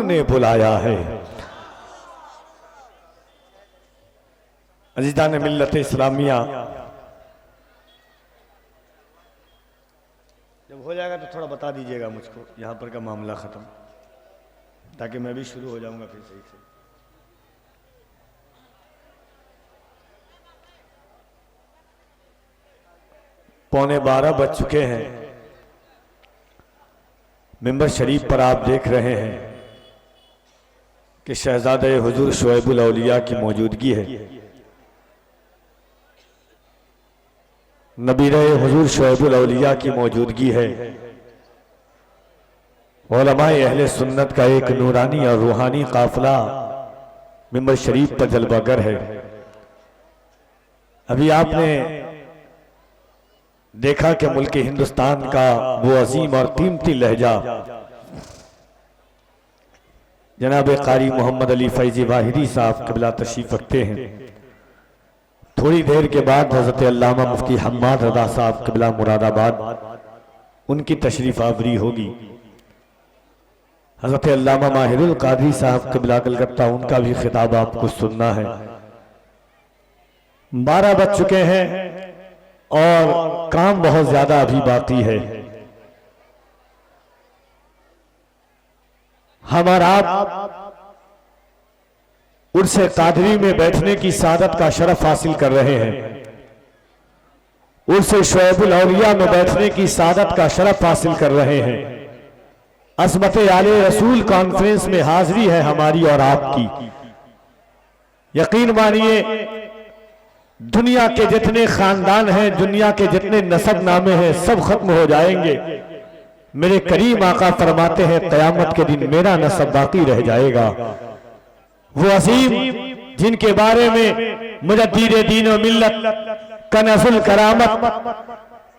ने बुलाया है। अजीज़ान मिल्लत इस्लामिया, जब हो जाएगा तो थोड़ा बता दीजिएगा मुझको यहाँ पर का मामला ख़त्म, ताकि मैं भी शुरू हो जाऊंगा फिर सही से। पौने 12 बज चुके हैं। मिंबर शरीफ पर आप देख रहे हैं कि शहजादे हुजूर शुएबुल औलिया की मौजूदगी है। नबीरे हुजूर शुएबुल औलिया की मौजूदगी है। उलमाए अहले सुन्नत का एक नूरानी और रूहानी काफिला मिंबर शरीफ पर जलवागर है। अभी आपने देखा कि मुल्क हिंदुस्तान का वो अजीम और कीमती लहजा जनाब कारी मोहम्मद अली फैजी वाहिदी साहब क़िबला तशरीफ रखते हैं। थोड़ी देर के बाद हज़रत अल्लामा मुफ्ती हम्माद रज़ा साहब क़िबला मुरादाबाद उनकी तशरीफ आवरी होगी। हज़रत अल्लामा माहिरुल क़ादरी साहब क़िबला कलकत्ता, उनका भी खिताब आपको सुनना है। 12 बज चुके हैं और काम बहुत ज्यादा अभी बाकी है। हमारा उर्से कादरी में बैठने की सादत का शरफ हासिल कर रहे हैं। उर्से शुएबुल औलिया में बैठने की सादत का शरफ हासिल कर रहे हैं। अज़मत आले रसूल कॉन्फ्रेंस में हाजिरी है हमारी और आपकी। यकीन मानिए, दुनिया के जितने खानदान हैं, दुनिया के जितने नसब नामे हैं, सब खत्म हो जाएंगे। मेरे करीम आका फरमाते हैं क़यामत के दिन मेरा नसब बाकी रह जाएगा। वो अजीम जिनके बारे में मुजद्दिद दीन व मिल्लत, कनज़ुल करामत,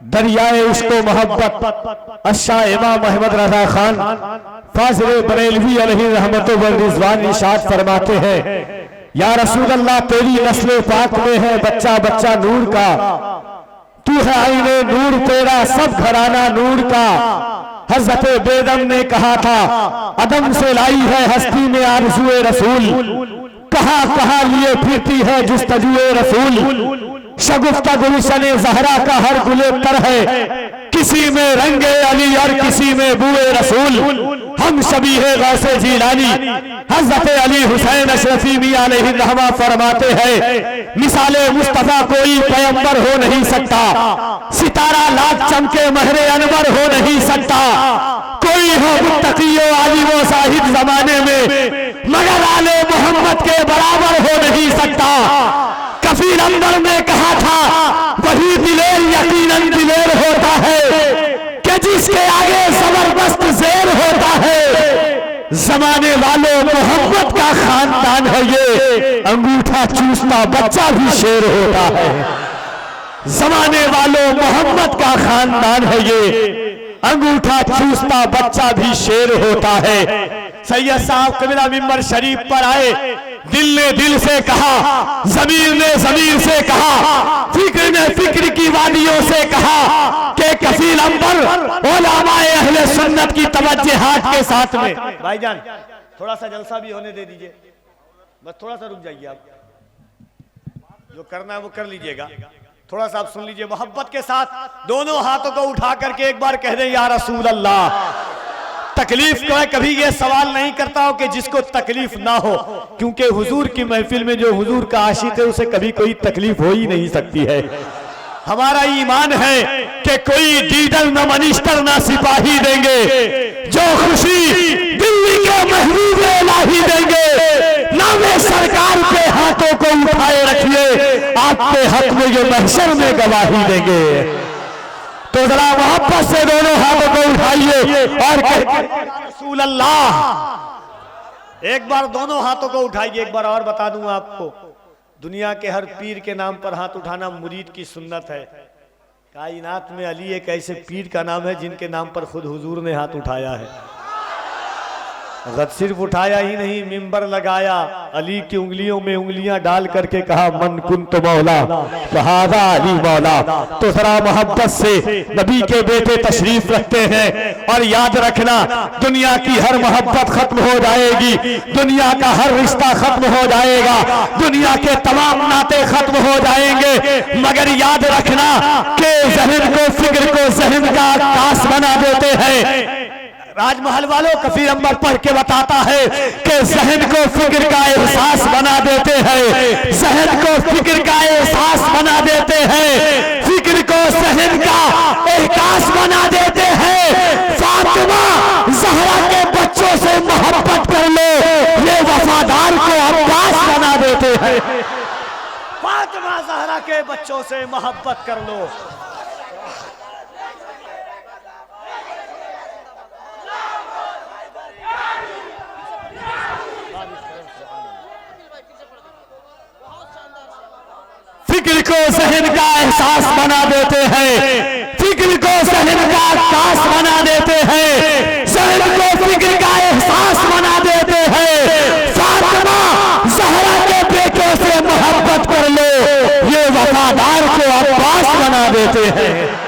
दरियाए इश्क़ व मोहब्बत अशा इमाम अहमद रज़ा खान फाज़िल बरेलवी अलैहि रहमत व रिज़वान इरशाद फरमाते हैं, या रसूल अल्लाह तेरी नस्ल पाक में है बच्चा बच्चा नूर का, तू है आईने नूर तेरा सब घराना नूर का। हज़रत बेदम ने कहा था अदम से लाई है हस्ती में आरज़ुए रसूल, कहाँ कहाँ लिए फिरती है जुस्तजुए रसूल। शगुफ्ता गुलशने ज़हरा का हर गुले पर है, किसी में रंगे अली और किसी में बुए रसूल। हम सभी है गौसे जीलानी हज़रत अली हुसैन अशरफी मियां अलैहि रहमा फरमाते हैं, मिसाले मुस्तफा कोई पैगंबर हो नहीं सकता, सितारा लाख चमके महरे अनवर हो नहीं सकता, कोई हो मुत्तकी आलिम साहिब जमाने में मगर आले मोहम्मद के बराबर हो नहीं सकता। कफील अंबर ने कहा था वही दिलेर यकीनन दिलेर होता है कि जिसके आगे जबरदस्त ज़ेर होता है। जमाने वालों मोहम्मद का खानदान है ये, अंगूठा चूसता बच्चा भी शेर होता है। जमाने वालों मोहम्मद का खानदान है ये, अंगूठा चूसता बच्चा भी शेर होता है। सैयद साहब क़िबला मिंबर शरीफ पर आए, दिल ने दिल से कहा, ज़मीर ने ज़मीर से कहा, फिक्र ने फिक्र की वादियों से कहा कि कफील अंबर उलमाए अहले सुन्नत की तवज्जुहात के साथ में। भाईजान थोड़ा सा जलसा भी होने दे दीजिए, बस थोड़ा सा रुक जाइए। आप जो करना है वो कर लीजिएगा, थोड़ा सा आप सुन लीजिए मोहब्बत के साथ। दोनों हाथों को उठा करके एक बार कह दें या रसूल अल्लाह। तकलीफ का कभी ये सवाल नहीं करता हो कि जिसको तकलीफ ना हो, क्योंकि हुजूर की महफिल में जो हुजूर का आशिक है उसे कभी कोई तकलीफ हो ही नहीं सकती है। हमारा ईमान है कि कोई डीडर न मनिस्टर न सिपाही देंगे, जो खुशी दिल्ली के महबूब इलाही देंगे। नामे सरकार पे हाथों को उठाए रखिए, आपके हक में ये महशर में गवाही देंगे। तो जरा मोहब्बत से दोनों हाथों को उठाइए और रसूल अल्लाह। एक बार दोनों हाथों को उठाइए। एक बार और बता दूं आपको, दुनिया के हर पीर के नाम पर हाथ उठाना मुरीद की सुन्नत है। कायनात में अली एक ऐसे पीर का नाम है जिनके नाम पर खुद हुजूर ने हाथ उठाया है। गद सिर्फ उठाया ही नहीं, मिंबर लगाया, अली की उंगलियों में उंगलियां डाल करके कहा मन कुंत मौला फहादा अली मौला। तो जरा मोहब्बत से नबी के बेटे तशरीफ रखते हैं। और याद रखना, दुनिया की हर मोहब्बत खत्म हो जाएगी, दुनिया का हर रिश्ता खत्म हो जाएगा, दुनिया के तमाम नाते खत्म हो जाएंगे, मगर याद रखना कि जहन को, फिक्र को जहन का आकाश बना देते हैं। राजमहल वालों कफीर अंबर पढ़ के बताता है कि जहन को फिक्र का एहसास बना देते हैं, जहन को फिक्र का एहसास बना देते हैं, फिक्र को जहन का एहसास बना देते हैं। फातिमा ज़हरा के बच्चों से मोहब्बत कर लो, ये वफादार को अब्बास बना देते हैं। फातिमा ज़हरा के बच्चों से मोहब्बत कर लो। फिक्र को जहन का एहसास बना देते हैं, फिक्र को जहन का आकाश बना देते हैं, जहन को फिक्र का एहसास बना देते हैं। फातिमा ज़हरा के बेटों से मोहब्बत कर लो, ये वफादार को अब्बास बना देते हैं।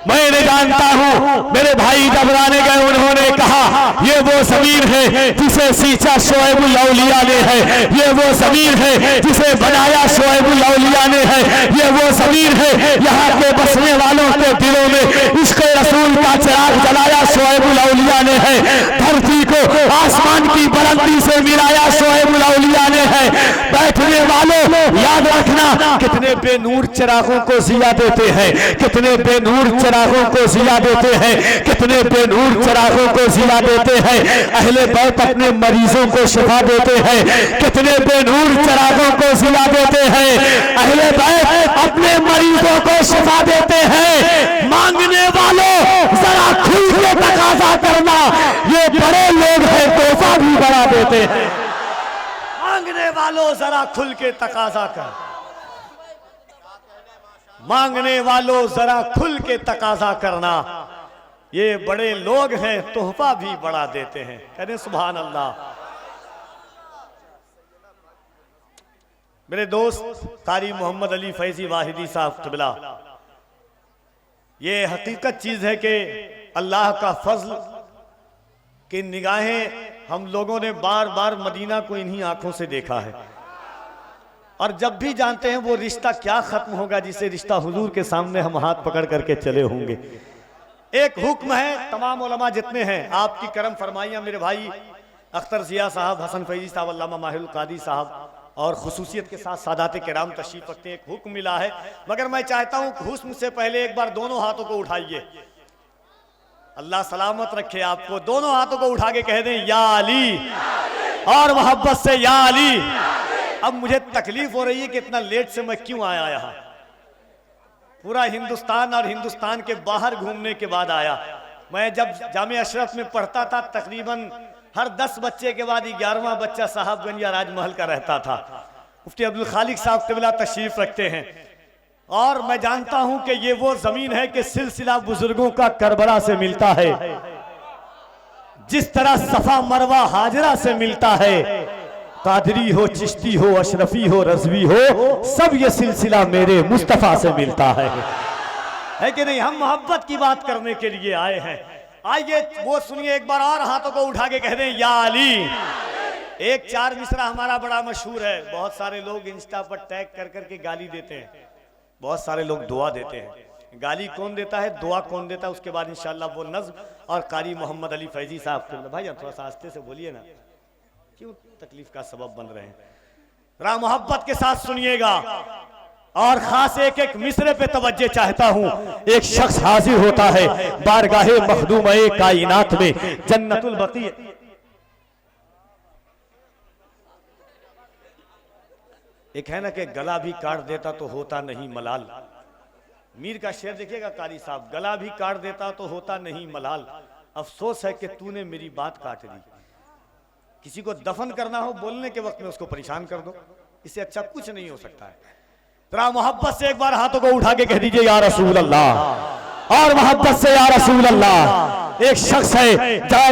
मैं जानता हूं मेरे भाई जब लाने गए उन्होंने कहा ये वो जमीन है जिसे सींचा शोएबुल औलिया ने है, ये वो जमीन है जिसे बनाया शोएबुल औलिया ने है, ये वो जमीन है यहाँ के बसने वालों के दिलों में इश्क़ रसूल का चिराग जलाया शोएबुल औलिया ने है, धरती को आसमान की बुलंदी से मिलाया शोएबुल औलिया ने है। बैठने वालों याद रखना, कितने बेनूर चिरागों को जिया देते हैं, कितने बेनूर चिरागों को जिया देते हैं, कितने बेनूर चिरागों को जिया देते हैं। अहले बैत अपने मरीजों को शिफा देते हैं, कितने बेनूर चिरागों को जिया देते हैं। अहले बैत अपने मरीजों को शिफा देते हैं। मांगने वालों जरा खुल के तकाजा करना, ये बड़े लोग हैं तोहफा भी बढ़ा देते हैं। मांगने वालों जरा खुल के तकाजा कर, मांगने वालों जरा खुल के तकाजा करना, ये बड़े लोग हैं तोहफा भी बढ़ा देते हैं। कहने सुभान अल्लाह। मेरे दोस्त कारी मोहम्मद अली फैजी वाहिदी साहब क़िबला, ये हकीकत चीज है कि अल्लाह का फजल की निगाहें हम लोगों ने बार बार मदीना को इन्हीं आंखों से देखा है, और जब भी जानते हैं वो रिश्ता क्या खत्म होगा जिसे रिश्ता हुजूर के सामने हम हाथ पकड़ करके चले होंगे। एक हुक्म है तमाम उलमा जितने हैं, आपकी करम फरमाइयाँ मेरे भाई अख्तर जिया साहब, हसन फैजी साहब, अल्लामा माहिरुल कादी साहब और खुसूसियत के साथ सादात किराम तशरीफ रखते हैं। एक हुक्म मिला है, मगर मैं चाहता हूँ हुस्न से पहले एक बार दोनों हाथों को उठाइए। अल्लाह सलामत रखे आपको। दोनों हाथों को उठा के कह दें या अली, और मोहब्बत से या अली। अब मुझे तकलीफ हो रही है कि इतना लेट से मैं क्यों आया यहाँ। पूरा हिंदुस्तान और हिंदुस्तान के बाहर घूमने के बाद आया। मैं जब जामिया अशरफ में पढ़ता था तकरीबन हर 10 बच्चे के बाद 11वां बच्चा साहबगंज या राजमहल का रहता था। मुफ्ती अब्दुल खालिक साहब क़िबला तशरीफ रखते हैं, और मैं जानता हूं कि ये वो जमीन है कि सिलसिला बुजुर्गों का करबला से मिलता है। जिस तरह सफा मरवा हाजरा से मिलता है, कादरी हो, चिश्ती हो, अशरफी हो, रज़वी हो, सब ये सिलसिला मेरे मुस्तफ़ा से मिलता है कि नहीं। हम मोहब्बत की बात करने के लिए आए हैं। आइए वो सुनिए एक बार और हाथों को उठा के कह दें या अली। एक 4 मिसरा हमारा बड़ा मशहूर है, बहुत सारे लोग इंस्टा पर टैग कर करके गाली देते हैं, बहुत सारे लोग दुआ देते हैं। गाली कौन देता है, दुआ कौन देता है, उसके बाद इंशाल्लाह वो नज़्म और कारी मोहम्मद अली फैजी साहब। भाई थोड़ा सा आस्ते से बोलिए ना, क्यों तकलीफ का सबब बन रहे हैं। जरा मोहब्बत के साथ सुनिएगा, और खास एक एक मिसरे पे तवज्जो चाहता हूं। एक शख्स हाजिर होता है बारगाहे मखदूम-ए कायनात में, जन्नतुल बकी। एक है ना कि गला भी काट देता तो होता नहीं मलाल। मीर का शेर देखिएगा कारी साहब, गला भी काट देता तो होता नहीं मलाल, अफसोस है कि तूने मेरी बात काट दी। किसी को दफन करना हो बोलने के वक्त में उसको परेशान कर दो, इससे अच्छा कुछ नहीं हो सकता है। जरा मोहब्बत से एक बार हाथों को उठा के कह दीजिए या रसूल अल्लाह, और मोहब्बत से या रसूल अल्लाह। एक शख्स है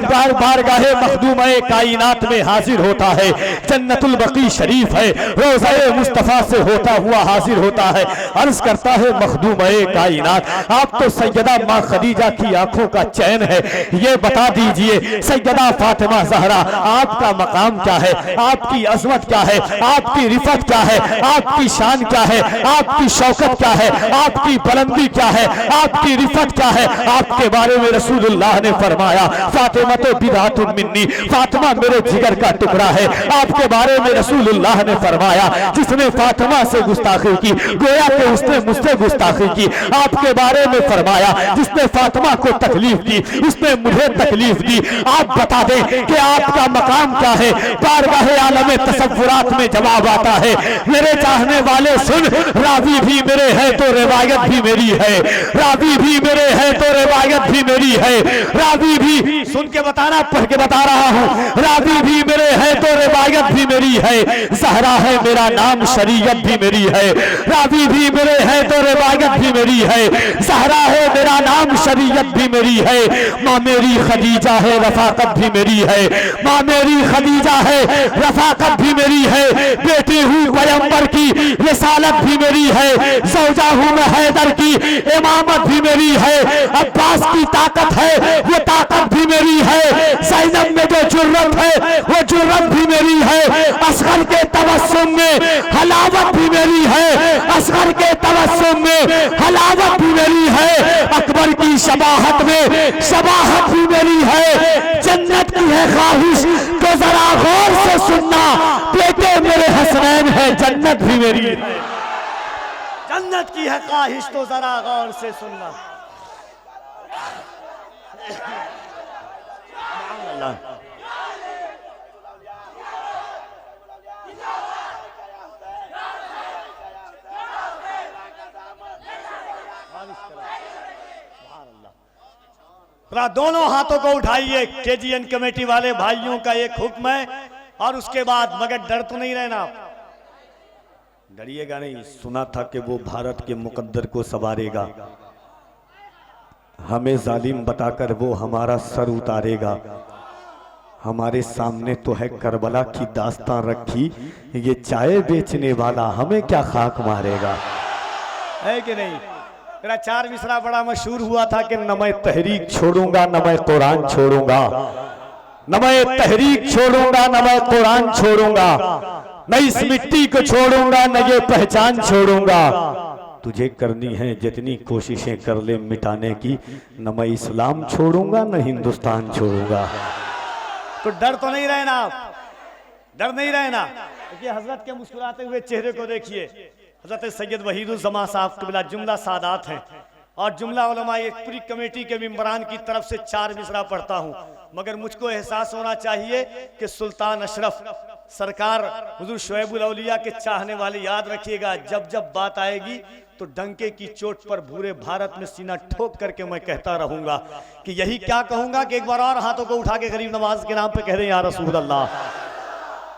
बार बारगाहे मखदूमे कायनात में हाजिर होता है, जन्नतुल बकी शरीफ है, रोज़ाए मुस्तफ़ा से होता हुआ हाजिर होता है, अर्ज करता है मखदूमे कायनात, आप तो सैयदा माँ खदीजा की आंखों का चैन है, ये बता दीजिए सैयदा फातिमा ज़हरा आपका मकाम क्या है, आपकी अज़मत क्या है, आपकी रिफत क्या है, आपकी शान क्या है, आपकी शौकत क्या है, आपकी बुलंदी क्या है, आपकी रिफत क्या है। आपके बारे में रसूलुल्लाह ने फरमाया फातिमा तो बिदातुन मिन्नी, फातिमा मेरे जिगर का टुकड़ा है। आपके बारे में रसूलुल्लाह ने फरमाया जिसने फातिमा से गुस्ताखी की गोया कि उसने मुझसे गुस्ताखी की। आपके बारे में फरमाया जिसने फातिमा को तकलीफ दी उसने मुझे तकलीफ दी। आप बता दें कि आपका मकाम क्या है। बारगाहे आलम तसव्वुरात में जवाब आता है मेरे चाहने वाले सुन, रावी भी मेरे है तो रिवायत भी मेरी है, रावी भी मेरे है तो रिवायत भी मेरी है, रावी भी सुन के बताना, पढ़ के बता रहा हूं, रावी भी मेरे है तो रिवायत भी मेरी है, ज़हरा है मेरा नाम शरीयत भी मेरी है, रावी भी मेरे है तो रिवायत भी मेरी है, ज़हरा है मेरा नाम शरीयत भी मेरी है, माँ मेरी खदीजा है रफाकत भी मेरी है, माँ मेरी खदीजा है रफाकत भी मेरी है, बेटी हूँ पैगंबर की रिसालत भी मेरी है, ज़ौजा हूँ मैं हैदर की इमामत भी मेरी है, अब्बास की ताकत है वो ताकत भी मेरी है, ज़ैनब में जो जुर्रत है वो जुर्रत भी मेरी है, असगर के तबस्सुम में हलावत भी मेरी है, असगर के तबस्सुम में हलावत भी मेरी है, अकबर की शबाहत में शबाहत भी मेरी है। जन्नत की है ख्वाहिश तो जरा गौर से सुनना, बेटे मेरे हसनैन है जन्नत भी मेरी है। जन्नत की है ख्वाहिश तो जरा गौर से सुनना। दोनों हाथों को उठाइए, केजीएन कमेटी वाले भाइयों का एक हुक्म है, और उसके बाद मगर डर तो नहीं रहना, डरिएगा नहीं। सुना था कि वो भारत के मुकद्दर को संवारेगा, हमें जालिम बताकर वो हमारा सर उतारेगा। हमारे सामने तो है करबला की दास्तान रखी, ये चाय बेचने वाला हमें क्या खाक मारेगा, है कि नहीं। मेरा चार मिसरा बड़ा मशहूर हुआ था कि न मैं तहरीक छोड़ूंगा न मैं कुरान छोड़ूंगा, न मैं तहरीक छोड़ूंगा न मैं कुरान छोड़ूंगा, न इस मिट्टी को छोड़ूंगा न ये पहचान छोड़ूंगा। तुझे करनी है जितनी कोशिशें कर ले मिटाने की, न मैं इस्लाम छोड़ूंगा न हिंदुस्तान छोड़ूंगा। तो डर तो नहीं रहना, डर नहीं रहना। देखिए हजरत के मुस्कुराते हुए चेहरे को देखिए, हजरत सैयद वहीदुज़्ज़मा साहब क़िबला जुमला सादात हैं, और जुमला उलमा एक पूरी कमेटी के मेंबरान की तरफ से चार मिसरा पढ़ता हूँ, मगर मुझको एहसास होना चाहिए कि सुल्तान अशरफ सरकार हुजूर शुएबुल औलिया के चाहने वाले याद रखिएगा, जब जब बात आएगी तो डंके की चोट पर पूरे भारत में सीना ठोक करके मैं कहता रहूंगा कि यही क्या कहूंगा कि एक बार और हाथों को उठा के गरीब नवाज के नाम पे कह दें या रसूल अल्लाह।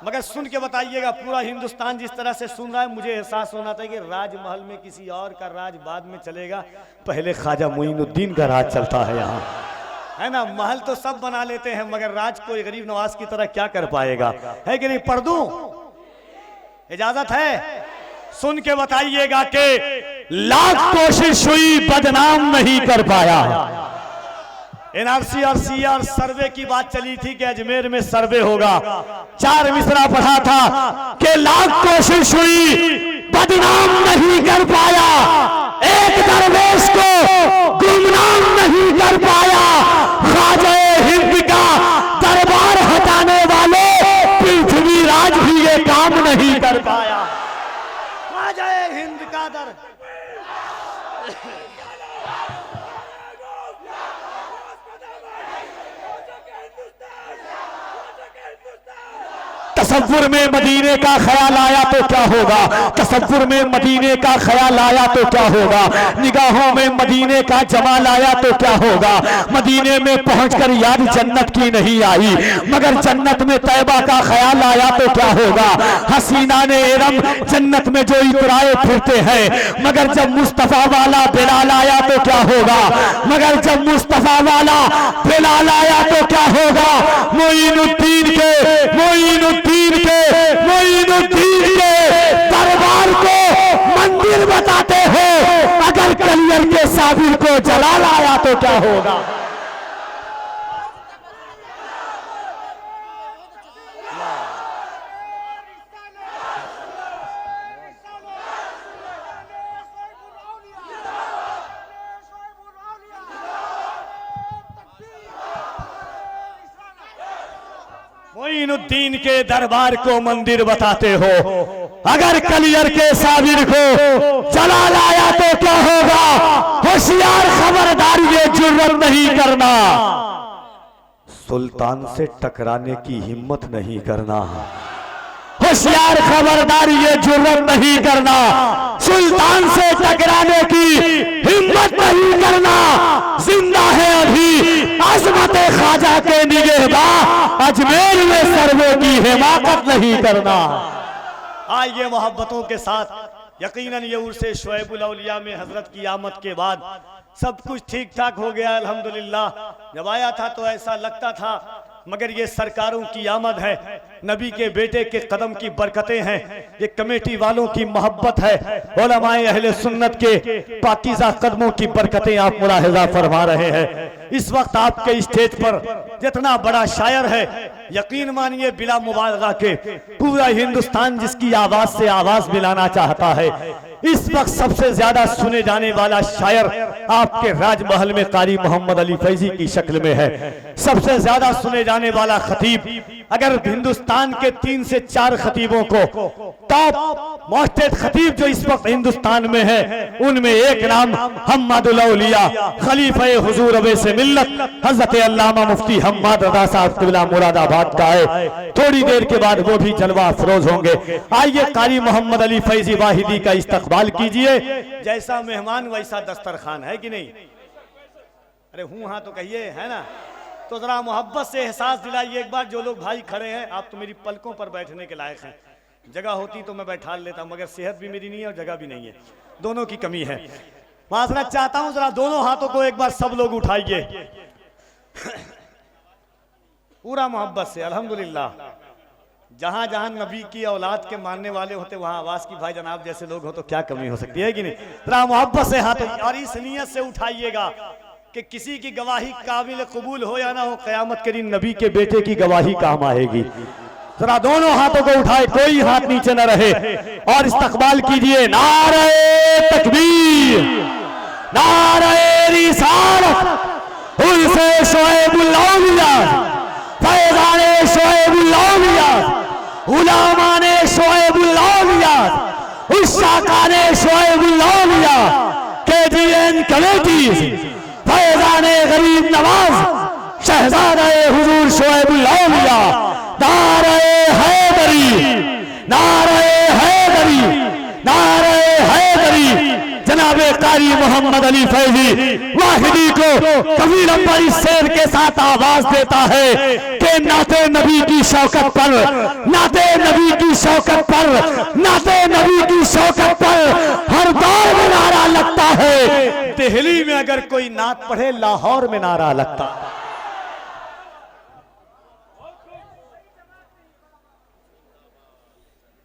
मगर सुन के बताइएगा, पूरा हिंदुस्तान जिस तरह से सुन रहा है, मुझे एहसास होना था कि राजमहल में किसी और का राज बाद में चलेगा, पहले ख्वाजा मोइनुद्दीन का राज चलता है यहाँ, है ना। महल तो सब बना लेते हैं मगर राज को गरीब नवाज की तरह क्या कर पाएगा, है कि नहीं। पढ़ दूं, इजाजत है। सुन के बताइएगा कि लाख कोशिश हुई बदनाम नहीं कर पाया। एनआरसी और सीआर सर्वे की बात चली थी कि अजमेर में सर्वे होगा, चार मिसरा पढ़ा था कि लाख कोशिश हुई बदनाम नहीं कर पाया, एक दरवेश को गुमनाम नहीं कर पाया, ख्वाजा हिंद का दरबार हटाने वाले पृथ्वी राज भी ये काम नहीं कर पाया। ख्वाजा हिंद का दर तसव्वुर में मदीने का ख्याल आया तो क्या होगा, तसव्वुर में मदीने का ख्याल आया तो क्या होगा, निगाहों में मदीने का जमाल आया तो क्या होगा। मदीने में पहुंचकर याद जन्नत की नहीं आई, मगर जन्नत में तैबा का ख्याल आया तो क्या होगा। हसीना ने इरम जन्नत में जो इतराए फिरते हैं, मगर जब मुस्तफा वाला बिलाल आया तो क्या होगा, मगर जब मुस्तफा वाला बिलाल आया तो क्या होगा। मोइनुद्दीन के दरबार को मंदिर बताते हो, अगर कलियर के साबिर को जलाल आया तो क्या होगा। मोइनुद्दीन के दरबार को मंदिर बताते हो, अगर कलियर के साबिर को जलाल आया तो क्या होगा। होशियार खबरदार, ये जुर्रत नहीं करना, सुल्तान से टकराने की हिम्मत नहीं करना। होशियार खबरदार, ये जुर्रत नहीं करना, सुल्तान से टकराने की हिम्मत नहीं करना। जिंदा है अभी अजमत ख्वाजा के निगहबां, अजमेर में सर्वों की हिमाकत नहीं करना। आइए मोहब्बतों के साथ, यकीनन ये उर्से शुएबुल औलिया में हजरत की आमद के बाद सब कुछ ठीक ठाक हो गया अल्हम्दुलिल्लाह। जब आया था तो ऐसा लगता था, मगर ये सरकारों की आमद है, नबी के बेटे के कदम की बरकतें हैं, ये कमेटी वालों की मोहब्बत है, उलमाए अहले सुन्नत के पाकीज़ा कदमों की बरकतें आप मुलाहिजा फरमा रहे हैं। इस वक्त आपके स्टेज पर जितना बड़ा शायर है, यकीन मानिए बिला मुबालगा के पूरा हिंदुस्तान जिसकी आवाज से आवाज मिलाना चाहता है। इस वक्त सबसे ज्यादा सुने जाने वाला शायर आपके राजमहल में कारी मोहम्मद अली फैजी की शक्ल में है। सबसे ज्यादा सुने जाने वाला खतीब, अगर हिंदुस्तान के 3 से 4 खतीबों को टॉप मोस्टेड खतीब जो इस वक्त हिंदुस्तान में है, उनमें एक नाम हम्मादुल औलिया खलीफे हुजूर अवैसे मिल्लत हजरत अल्लामा मुफ्ती हम्माद रज़ा साहब क़िबला मुरादाबाद का है। थोड़ी देर के बाद वो भी जलवा अफरोज होंगे। आइए कारी मोहम्मद अली फैजी वाहिदी का इस्तकबाल कीजिए। जैसा मेहमान वैसा दस्तरखान, है कि नहीं। अरे हूं हाँ तो कहिए, है ना। तो जरा मोहब्बत से एहसास दिलाइए एक बार। जो लोग भाई खड़े हैं, आप तो मेरी पलकों पर बैठने के लायक हैं। जगह होती तो मैं बैठा लेता, मगर सेहत भी मेरी नहीं है और जगह भी नहीं है, दोनों की कमी है। माजरत चाहता हूं, जरा दोनों हाथों को एक बार सब लोग उठाइए पूरा मोहब्बत से। अल्हम्दुलिल्लाह, जहां जहां नबी की औलाद के मानने वाले होते वहां आवाज की भाई जनाब जैसे लोग हो तो क्या कमी हो सकती है कि नहीं। जरा मोहब्बत से हाथ और इस नियत से उठाइएगा कि किसी की गवाही काबिल कबूल हो या ना हो, क़यामत के दिन नबी के बेटे की गवाही काम आएगी। जरा दोनों हाथों को उठाए, कोई हाथ नीचे न रहे, और इस्तकबाल कीजिए। नारे तकबीर, नारे रिसालत, उर्से शुएबुल औलिया, फैज़ाने शुएबुल औलिया, उलमाने शुएबुल औलिया, उस्साकाने शुएबुल औलिया, KGN कमेटी, फैज़ाने गरीब नवाज, शहज़ादे हुजूर शुएबुल औलिया, नारे हैदरी, नारे हैदरी, नारे हैदरी। जनाबे कारी मोहम्मद अली फैजी वाहिदी को कबीर अम्बर इस शेर के साथ आवाज देता है कि नाते नबी की शौकत पर, नाते नबी की शौकत पर, नाते नबी की शौकत पर हर दौर में नारा लगता है। दिल्ली में अगर कोई नात पढ़े, लाहौर में नारा लगता है।